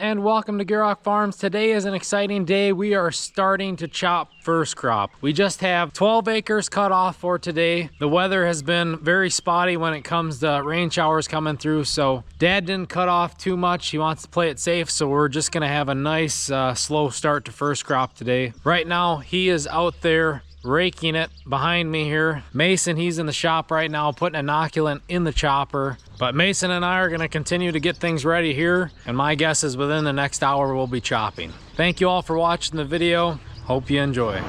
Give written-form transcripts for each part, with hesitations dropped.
and welcome to Gierok Farms. Today is an exciting day. We are starting to chop first crop. We just have 12 acres cut off for today. The weather has been very spotty when it comes to rain showers coming through, so Dad didn't cut off too much. He wants to play it safe, so we're just gonna have a nice slow start to first crop today. Right now, he is out there raking it behind me here. Mason, he's in the shop right now putting inoculant in the chopper. But Mason and I are going to continue to get things ready here, and my guess is within the next hour we'll be chopping. Thank you all for watching the video. Hope you enjoy.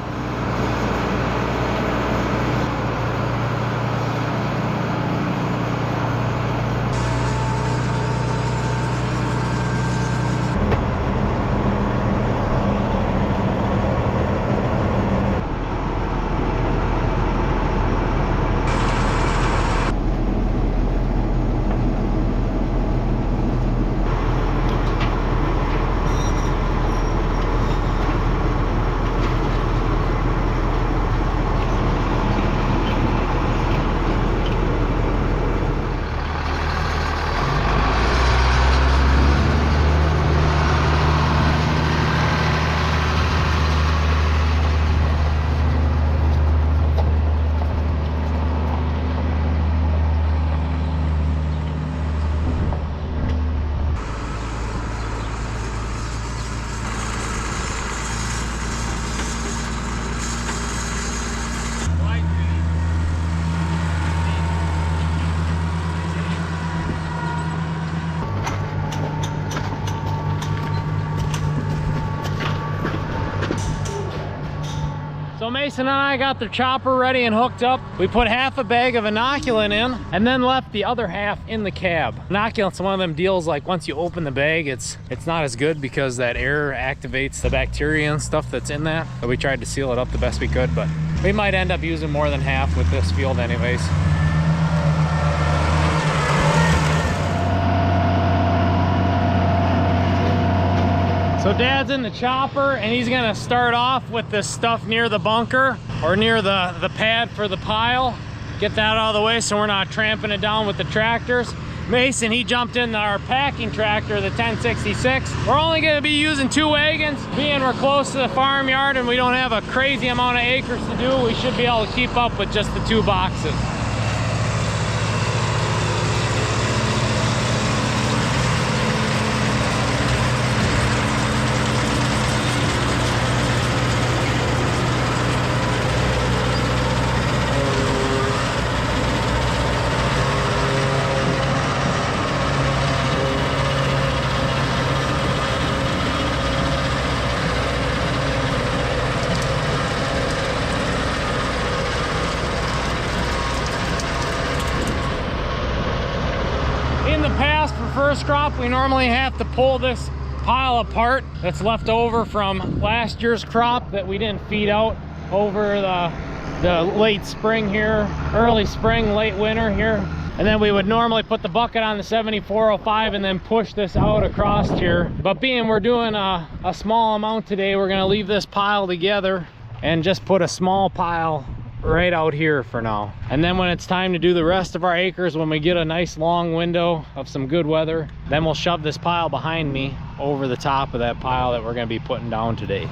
So Mason and I got the chopper ready and hooked up. We put half a bag of inoculant in and then left the other half in the cab. Inoculant's one of them deals, like once you open the bag, it's not as good because that air activates the bacteria and stuff that's in that. So we tried to seal it up the best we could, but we might end up using more than half with this field anyways. So Dad's in the chopper and he's gonna start off with this stuff near the bunker or near the pad for the pile. Get that out of the way so we're not tramping it down with the tractors. Mason, he jumped in our packing tractor, the 1066. We're only gonna be using 2 wagons. Being we're close to the farmyard and we don't have a crazy amount of acres to do, we should be able to keep up with just the 2 boxes. In the past, for first crop, we normally have to pull this pile apart that's left over from last year's crop that we didn't feed out over the late spring here, early spring, late winter here. And then we would normally put the bucket on the 7405 and then push this out across here. But being we're doing a small amount today, we're gonna leave this pile together and just put a small pile right out here for now. And then when it's time to do the rest of our acres, when we get a nice long window of some good weather, then we'll shove this pile behind me over the top of that pile that we're going to be putting down today.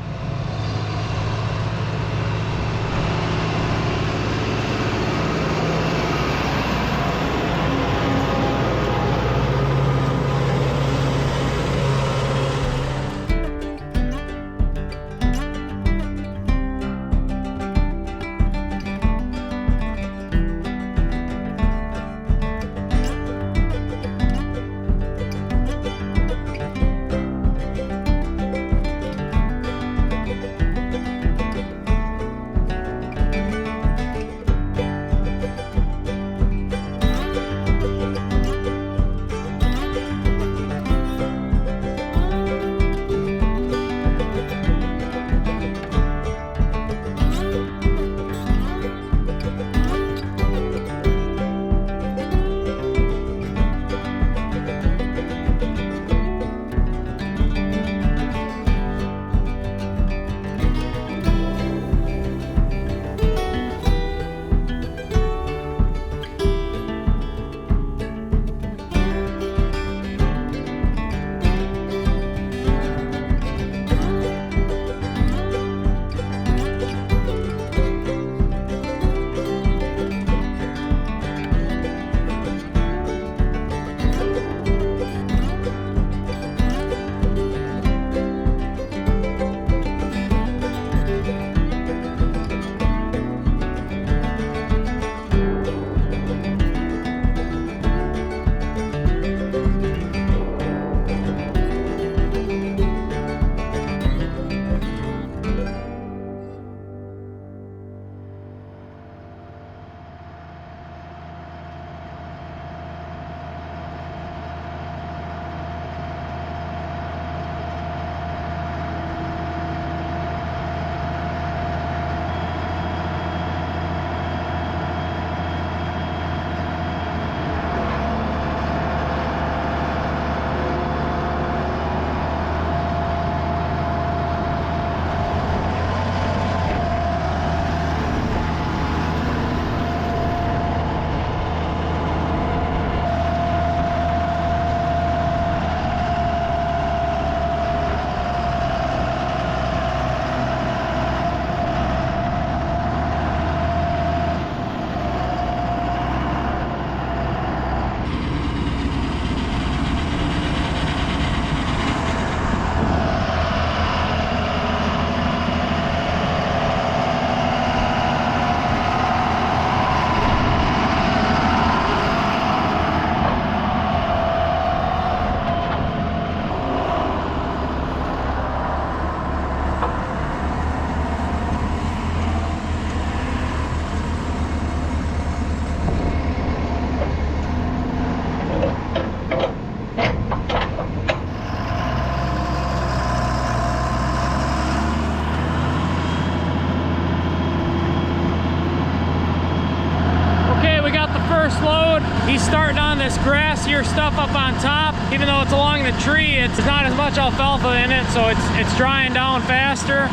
this grassier stuff up on top. Even though it's along the tree, it's not as much alfalfa in it, so it's drying down faster.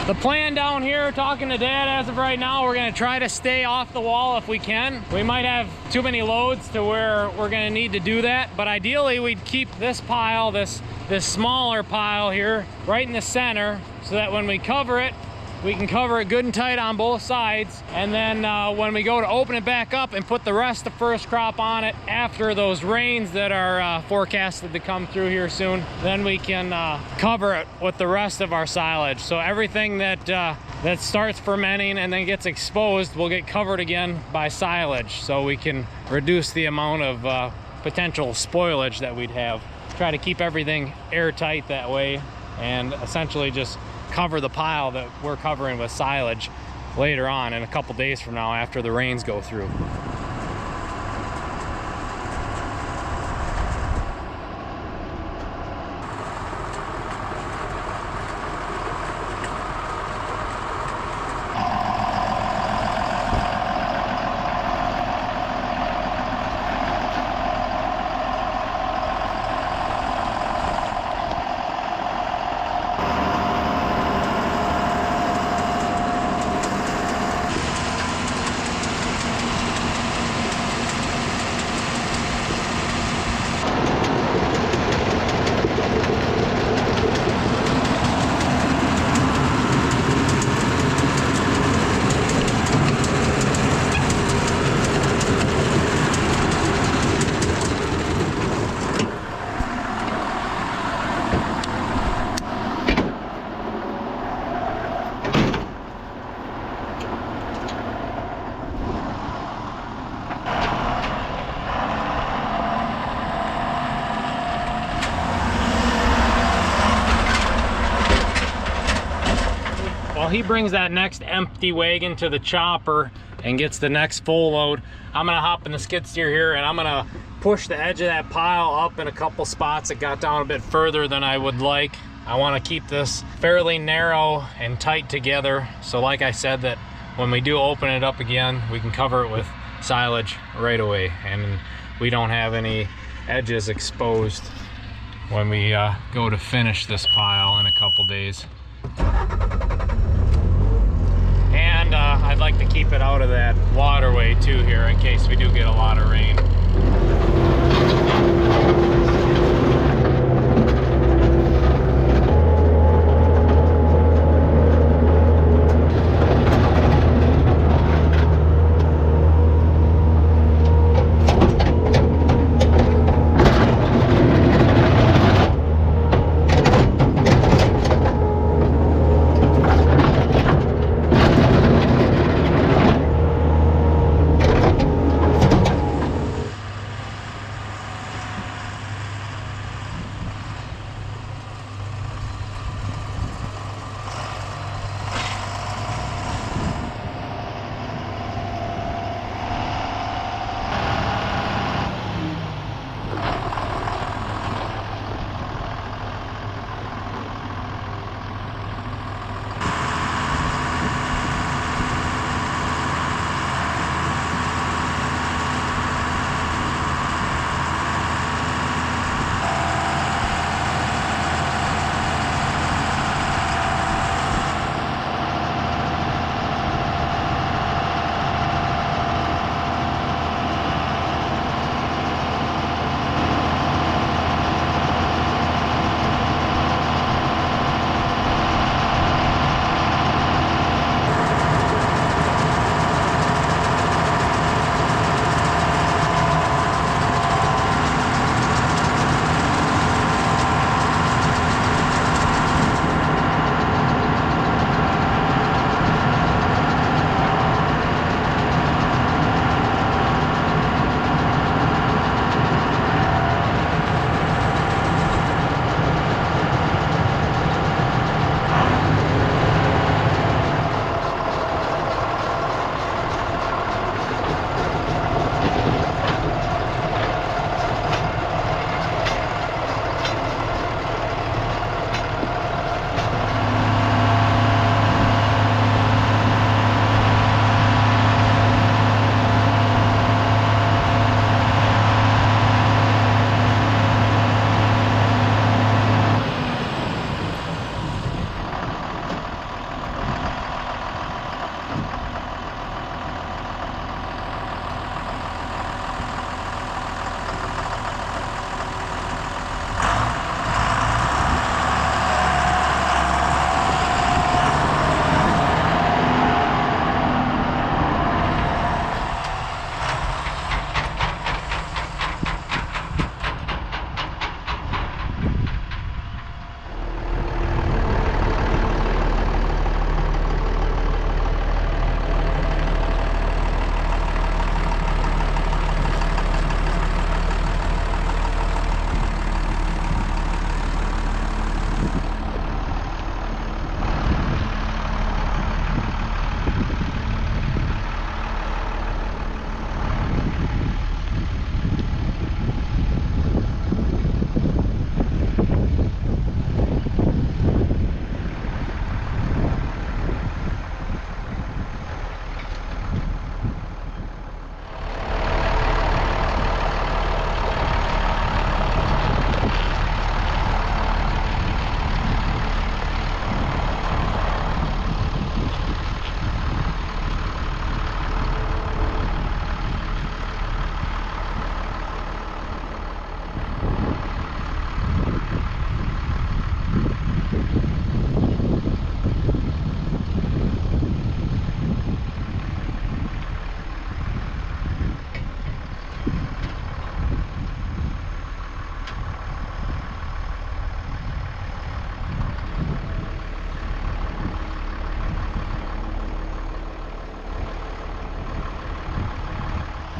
The plan down here, talking to Dad as of right now, we're gonna try to stay off the wall if we can. We might have too many loads to where we're gonna need to do that, but ideally we'd keep this pile, this smaller pile here, right in the center, so that when we cover it, we can cover it good and tight on both sides. And then when we go to open it back up and put the rest of first crop on it after those rains that are forecasted to come through here soon, then we can cover it with the rest of our silage. So everything that starts fermenting and then gets exposed will get covered again by silage, so we can reduce the amount of potential spoilage that we'd have. Try to keep everything airtight that way, and essentially just cover the pile that we're covering with silage later on in a couple days from now after the rains go through. While he brings that next empty wagon to the chopper and gets the next full load, I'm gonna hop in the skid steer here and I'm gonna push the edge of that pile up in a couple spots. It got down a bit further than I would like. I wanna keep this fairly narrow and tight together. So like I said, that when we do open it up again, we can cover it with silage right away, and we don't have any edges exposed when we go to finish this pile in a couple days. And I'd like to keep it out of that waterway too here in case we do get a lot of rain.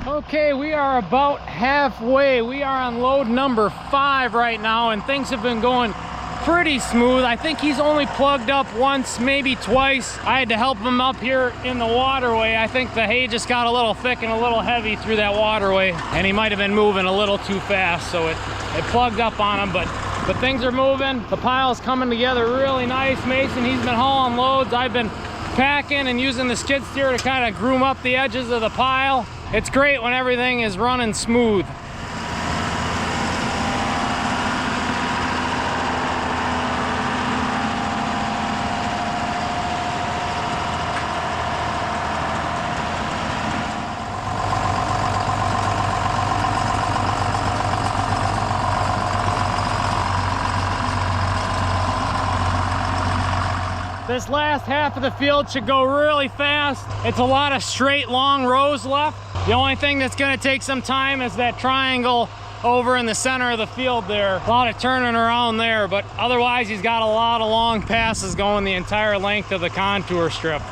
Okay, we are about halfway. We are on load number 5 right now, and things have been going pretty smooth. I think he's only plugged up once, maybe twice. I had to help him up here in the waterway. I think the hay just got a little thick and a little heavy through that waterway, and he might have been moving a little too fast, so it plugged up on him, but things are moving. The pile's coming together really nice. Mason, he's been hauling loads. I've been packing and using the skid steer to kind of groom up the edges of the pile. It's great when everything is running smooth. This last half of the field should go really fast. It's a lot of straight, long rows left. The only thing that's gonna take some time is that triangle over in the center of the field there. A lot of turning around there, but otherwise he's got a lot of long passes going the entire length of the contour strip.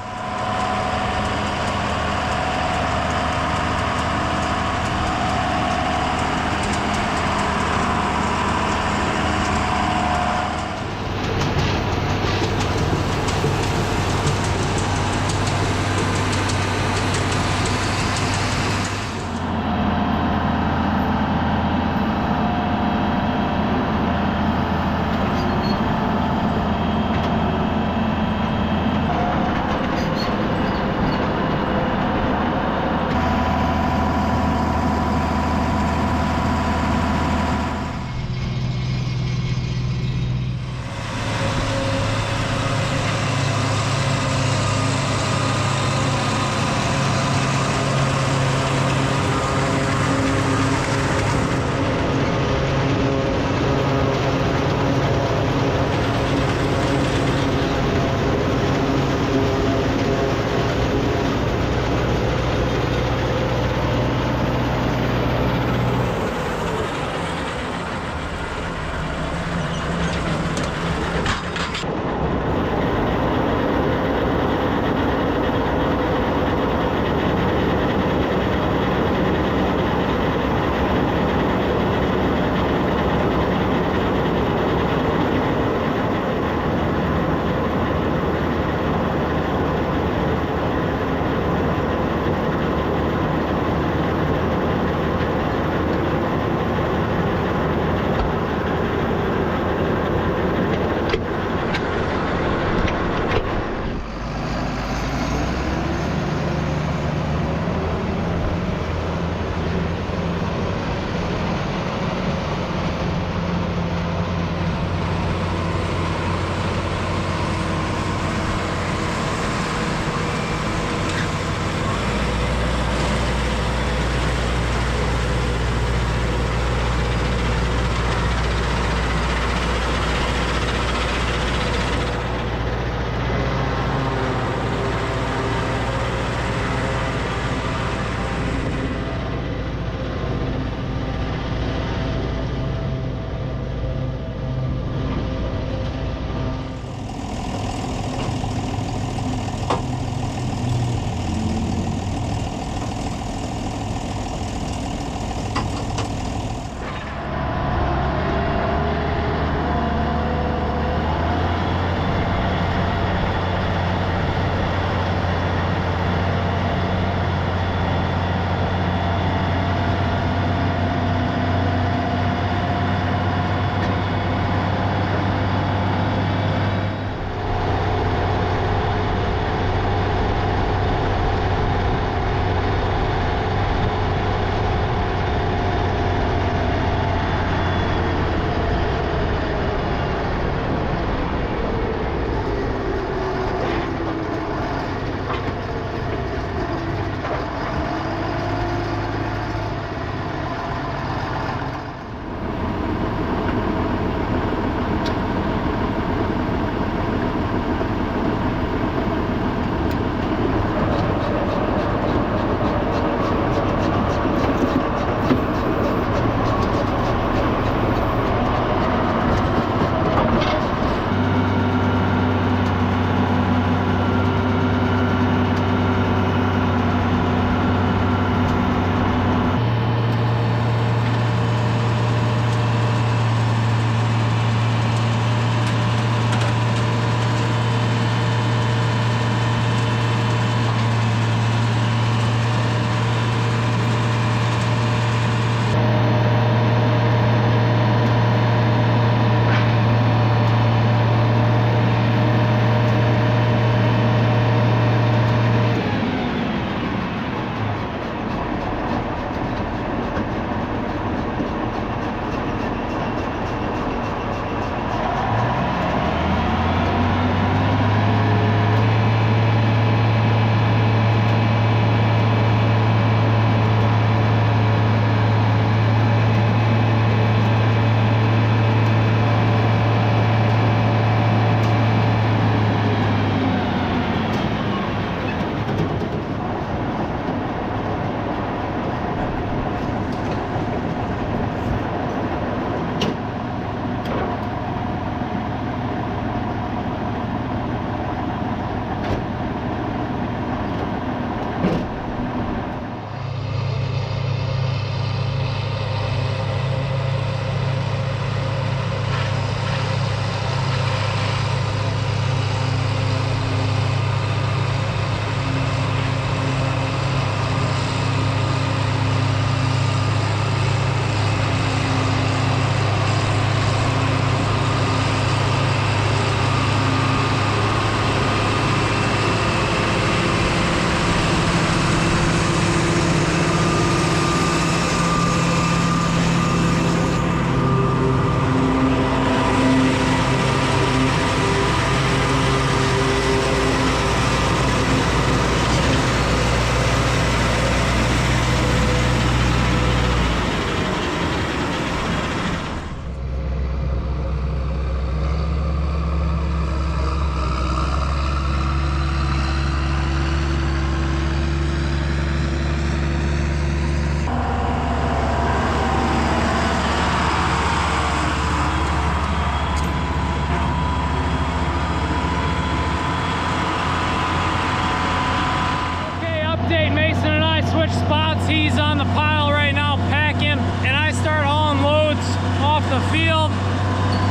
update, Mason and I switched spots. He's on the pile right now packing, and I start hauling loads off the field.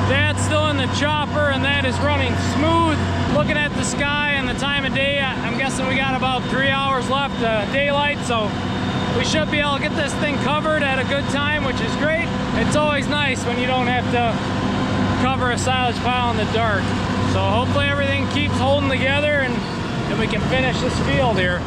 Dad's still in the chopper, and that is running smooth. Looking at the sky and the time of day, I'm guessing we got about 3 hours left daylight, so we should be able to get this thing covered at a good time, which is great. It's always nice when you don't have to cover a silage pile in the dark. So hopefully everything keeps holding together and we can finish this field here.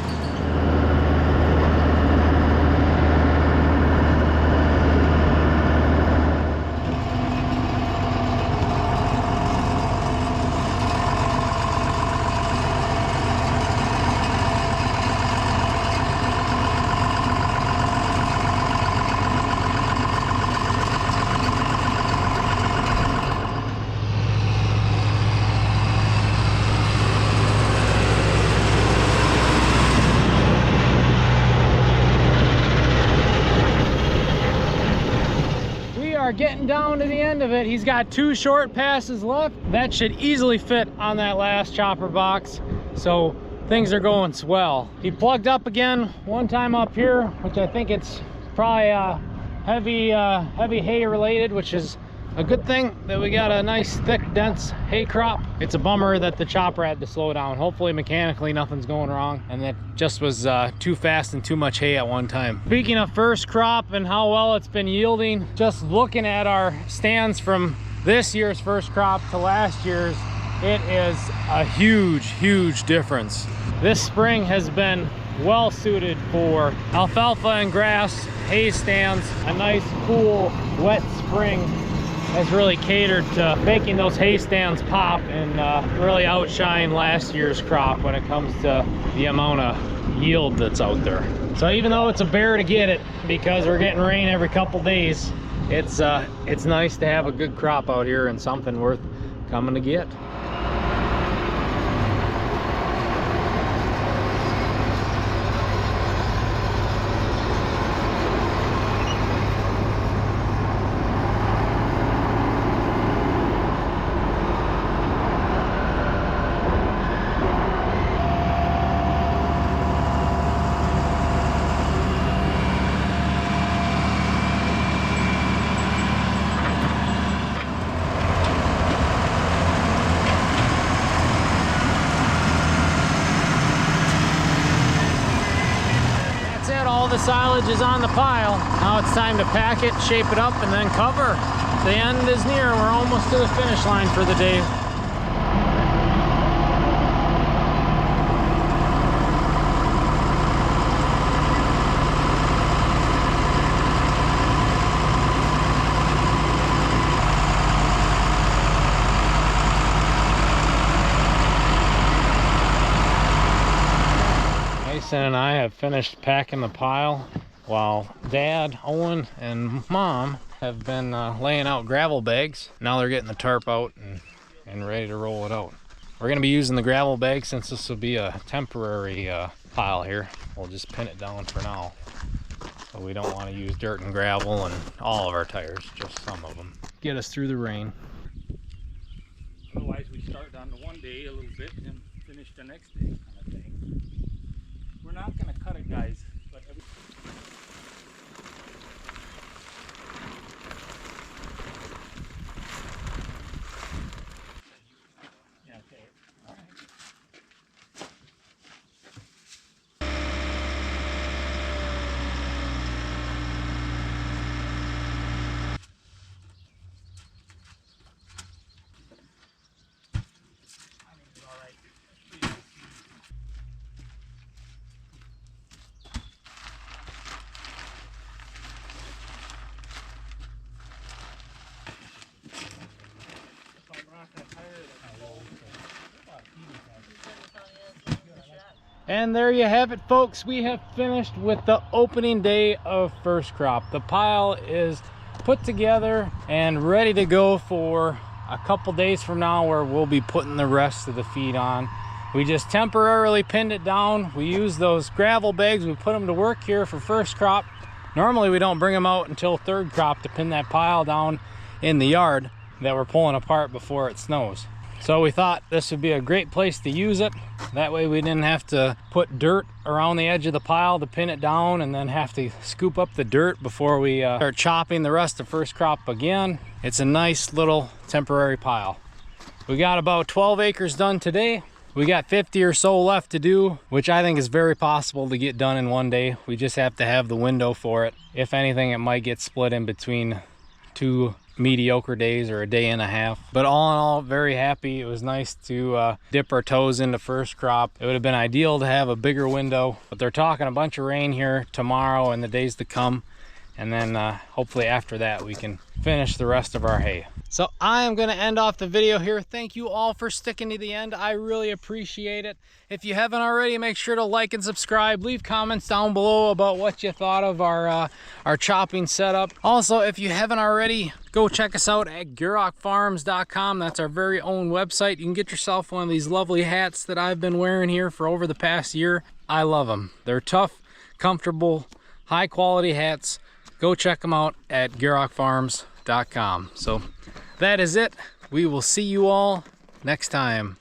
Getting down to the end of it. He's got 2 short passes left. That should easily fit on that last chopper box, so things are going swell. He plugged up again one time up here, which I think it's probably heavy hay related, which is a good thing that we got a nice thick dense hay crop. It's a bummer that the chopper had to slow down. Hopefully mechanically nothing's going wrong and that just was too fast and too much hay at one time. Speaking of first crop and how well it's been yielding, just looking at our stands from this year's first crop to last year's, it is a huge difference. This spring has been well suited for alfalfa and grass hay stands. A nice cool wet spring has really catered to making those hay stands pop and really outshine last year's crop when it comes to the amount of yield that's out there. So even though it's a bear to get it because we're getting rain every couple days, it's nice to have a good crop out here and something worth coming to get. The silage is on the pile. Now it's time to pack it, shape it up, and then cover. The end is near. We're almost to the finish line for the day. And I have finished packing the pile while Dad, Owen, and Mom have been laying out gravel bags. Now they're getting the tarp out and ready to roll it out. We're going to be using the gravel bag since this will be a temporary pile here. We'll just pin it down for now. So we don't want to use dirt and gravel on all of our tires, just some of them. Get us through the rain. Otherwise we start on the one day a little bit and finish the next day kind of thing. We're not going to cut it, guys, but yeah, okay. All right. And there you have it, folks. We have finished with the opening day of first crop. The pile is put together and ready to go for a couple days from now, where we'll be putting the rest of the feed on. We just temporarily pinned it down. We use those gravel bags. We put them to work here for first crop. Normally we don't bring them out until third crop to pin that pile down in the yard that we're pulling apart before it snows. So we thought this would be a great place to use it. That way we didn't have to put dirt around the edge of the pile to pin it down and then have to scoop up the dirt before we start chopping the rest of first crop again. It's a nice little temporary pile. We got about 12 acres done today. We got 50 or so left to do, which I think is very possible to get done in one day. We just have to have the window for it. If anything, it might get split in between 2 mediocre days or a day and a half. But all in all, very happy. It was nice to dip our toes into first crop. It would have been ideal to have a bigger window, but they're talking a bunch of rain here tomorrow and the days to come. And then hopefully after that we can finish the rest of our hay. So I am going to end off the video here. Thank you all for sticking to the end. I really appreciate it. If you haven't already, make sure to like and subscribe. Leave comments down below about what you thought of our chopping setup. Also, if you haven't already, go check us out at GierokFarms.com. That's our very own website. You can get yourself one of these lovely hats that I've been wearing here for over the past year. I love them. They're tough, comfortable, high quality hats. Go check them out at GierokFarms.com. So that is it. We will see you all next time.